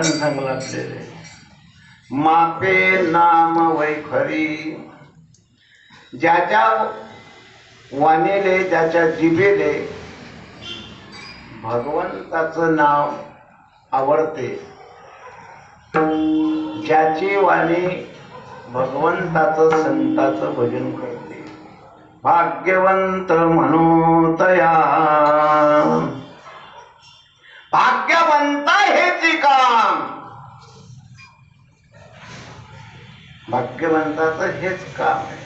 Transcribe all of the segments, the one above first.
छान सांगला आपल्याला. मापे नाम वैखरी, ज्याच्या वाणीले ज्याच्या जिभेले भगवंताचं नाव आवडते, ज्याची वाणी भगवंताचं संताचं भजन करते, भाग्यवंत म्हणूतया. भाग्यवंत हेची काम, भाग्यवंताचं हेच काम आहे.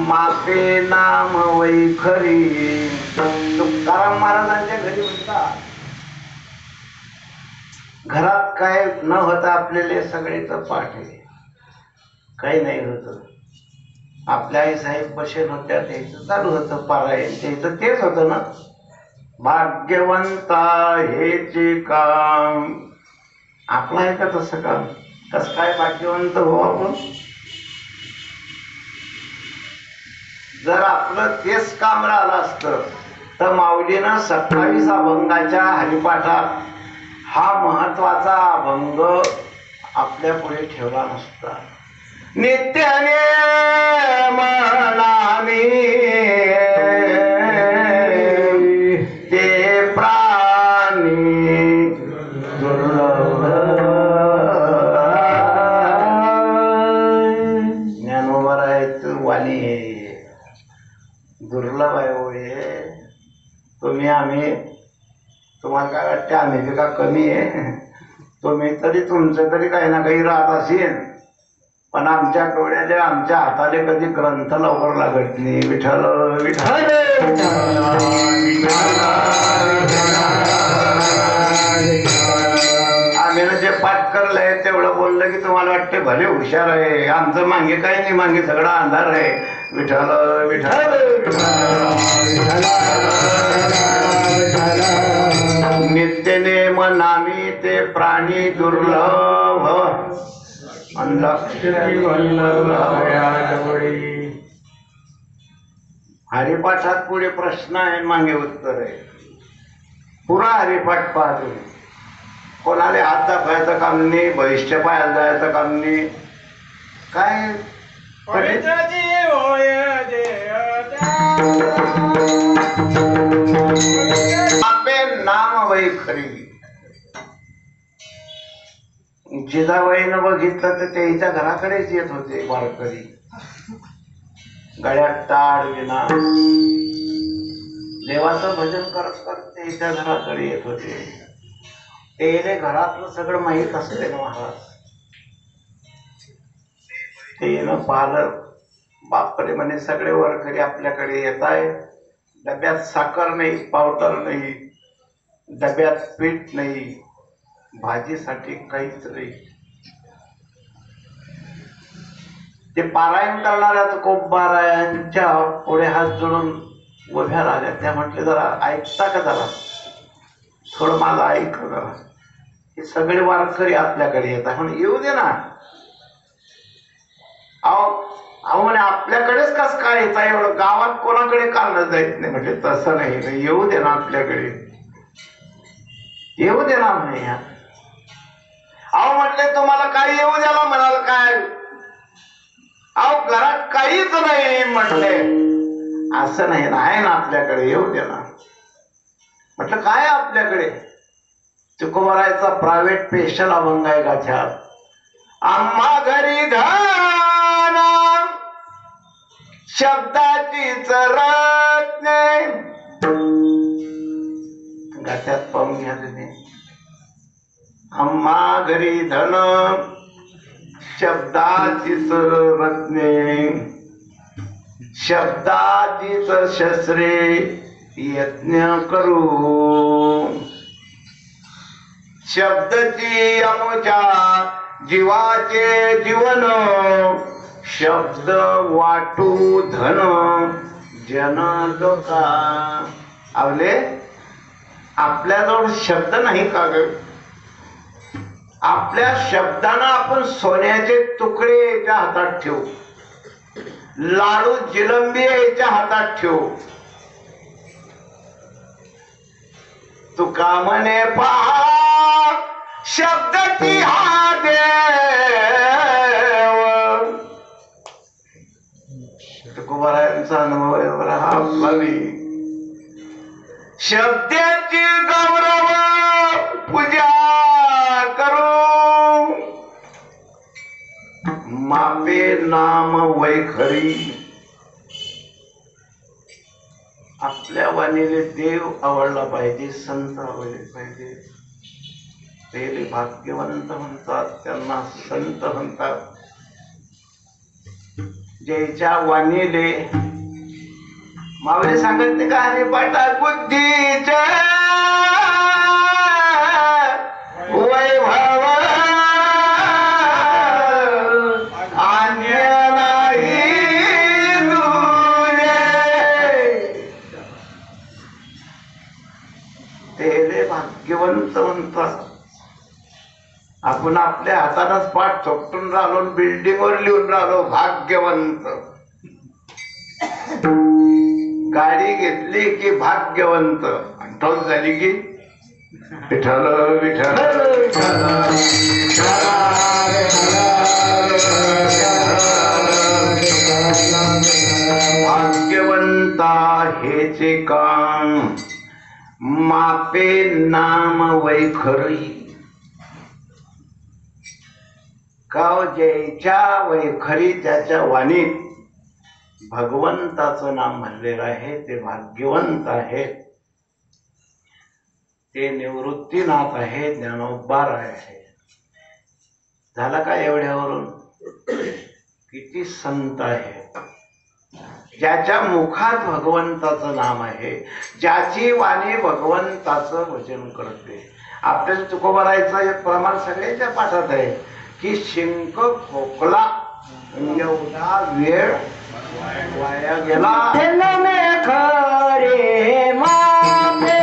मापे नाम वैखरी. तुकाराम महाराजांच्या घरी म्हणतात, घरात काय न होता आपल्याला सगळेच पाठ आहे, काही नाही होत. आपल्या आई साहेब बसेल होत्या, त्याचं चालू होतं पारायण, त्याचं तेच होतं ना, भाग्यवंता हेचे काम. आपलं आहे का तसं काम? कसं काय भाग्यवंत हो आपण? जर आपलं तेच काम राहिलं असतं तर माऊलीनं 27 अभंगाच्या हरिपाठात हा महत्वाचा अभंग आपल्या पुढे ठेवला नसता. नित्याने मनामी ते प्राणी दुर्लभ. ज्ञानोबरायचं वाणी दुर्लभ आहे हो हे. तुम्ही आम्ही, तुम्हाला काय वाटते आम्ही बी का कमी आहे? तुम्ही तरी तुमचं तरी काही ना काही राहत असेल, पण आमच्या डोळ्याले आमच्या हाताले कधी ग्रंथ लवकर लागत नाही. विठ्ठल विठ्ठल. आम्ही जे पाठ करलंय तेवढं बोललं की तुम्हाला वाटते भले हुशार आहे. आमचं मागे काही नाही, मागे सगळा अंधार आहे. विठ्ठल विठ्ठल. नित्यनेम नामी ते प्राणी दुर्लभ, हरिपाठात पुढे प्रश्न आहे, मागे उत्तर आहे. पुरा हरिपाठ पाहतो, कोणाला हात दाखवायचं काम नाही, भविष्य पाहायला जायचं काम नाही. काय आपे नाम वैखरी. जिजाबाईनं बघितलं तर त्याच्या घराकडेच येत होते वारकरी, गळ्यात टाळ विना, देवाचं भजन करत करत त्याच्या घराकडे येत होते. ते घरातलं सगळं माहीत असते ना महाराज. ते न पाहिलं, बापरे म्हणे सगळे वारकरी आपल्याकडे येत आहे, डब्यात साखर नाही, पावडर नाही, डब्यात पीठ नाही, भाजीसाठी काहीच नाही. ते पारायण करणाऱ्या कोपबारायांच्या पुढे हात जोडून उभ्या राहिल्या. त्या म्हटले जरा ऐकता का, जरा थोडं माझं ऐक जरा. हे सगळे वारकरी आपल्याकडे येतात, म्हणून येऊ दे ना. अहो म्हणे आपल्याकडेच कस काय येता, एवढं गावात कोणाकडे काढलं जायत नाही. म्हणजे तसं नाही, येऊ दे ना आपल्याकडे, येऊ दे ना म्हणे. अहो म्हटले तुम्हाला काही येऊ द्याला म्हणाल काय? अहो घरात काहीच नाही म्हटले. असं नाही ना, आहे ना आपल्याकडे, येऊ दे ना. म्हटलं काय आपल्याकडे? तुकोबारायचा प्रायव्हेट स्पेशल अभंग आहे गाच्यात. आम्हा घरी धन शब्दाची चरत नाही. गाच्यात पाहून घ्या तुम्ही. आम्हा घरी धन शब्दाची रत्ने, शब्दाचीच शस्त्रे यज्ञ करू. शब्दची आमच्या जीवाचे जीवन, शब्द वाटू धन जन लोका. आवले आपल्याजवळ शब्द नाही का ग? आपल्या शब्दानं आपण सोन्याचे तुकडे याच्या हातात ठेवू, लाडू जिलंबी याच्या हातात ठेवू. तुका म्हणे पहा शब्दाची हा देव तुकोबारायांचा अनुभव आहे बरं हा आपलावी शब्दाची गौरव पूजा करू मापे नाम वैखरी आपल्या वाणीले देव आवडला पाहिजे संत आवडले पाहिजे ते भाग्यवंत म्हणतात त्यांना संत म्हणतात ज्याच्या वाणीले मावळे सांगत नाही का अरे पाठात बुद्धीच्या वैभव अन्य नाही तुझे ते भाग्यवंत म्हणतात आपण आपल्या हातानच पाठ चोपटून राहिलो बिल्डिंग वर लिहून राहिलो भाग्यवंत गाडी घेतली की भाग्यवंत आणि टोल झाली की विठ्ठल विठ्ठल भाग्यवंता हेचे काम मापे नाम वैखरी गाव ज्याच्या वैखरी त्याच्या वाणीत भगवंताचं नाम म्हणलेलं आहे ते भाग्यवंत आहे ते निवृत्तीनाथ आहे ज्ञानोबार आहे झाला का एवढ्यावरून किती संत आहे ज्याच्या मुखात भगवंताचं नाम आहे ज्याची वाणी भगवंताचं भजन करते आपल्याला तुकोबारायचं एक प्रमाण सगळ्याच्या पाठात आहे की शिंक खोकला एवढा वेळ वाया गेला खरे मापे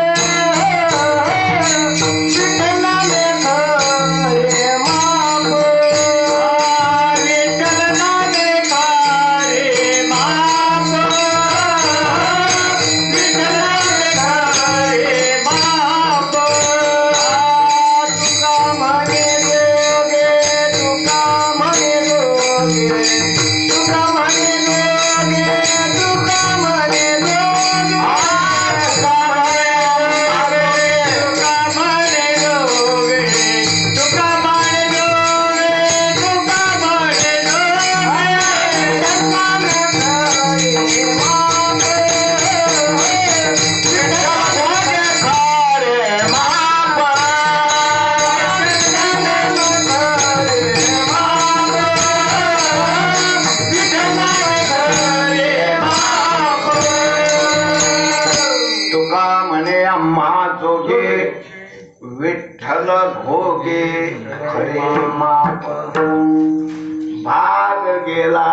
विठ्ठल भोगे खरे माप भाग गेला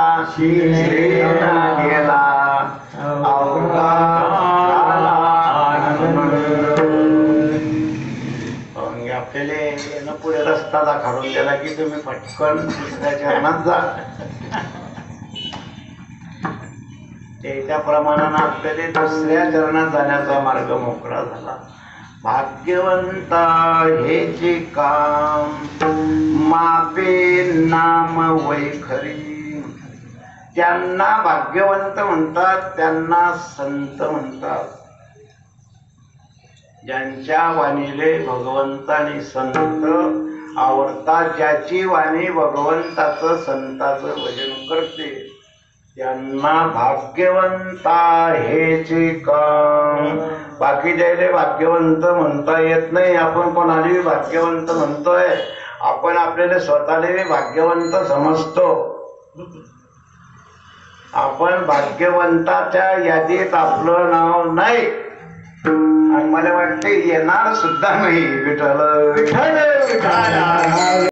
गेला आपल्याला पुढे रस्ता दाखवून दिला की तुम्ही पटकन दुसऱ्या चरणात जा त्याच्या प्रमाणानं आपल्याला दुसऱ्या चरणात जाण्याचा मार्ग मोकळा झाला भाग्यवंता हेचे काम मापे नाम वैखरी त्यांना भाग्यवंत म्हणतात त्यांना संत म्हणतात ज्यांच्या वाणीले भगवंत आणि संत आवडतात ज्याची वाणी भगवंताचं संताचं भजन करते त्यांना भाग्यवंता हेचे काम बाकी ज्याले भाग्यवंत म्हणता येत नाही आपण कोणालाही भाग्यवंत म्हणतोय आपण आपल्याला स्वतःला भाग्यवंत समजतो आपण भाग्यवंताच्या यादीत आपलं नाव नाही आणि मला वाटते येणार सुद्धा नाही विठ्ठल विठ्ठल विठ्ठल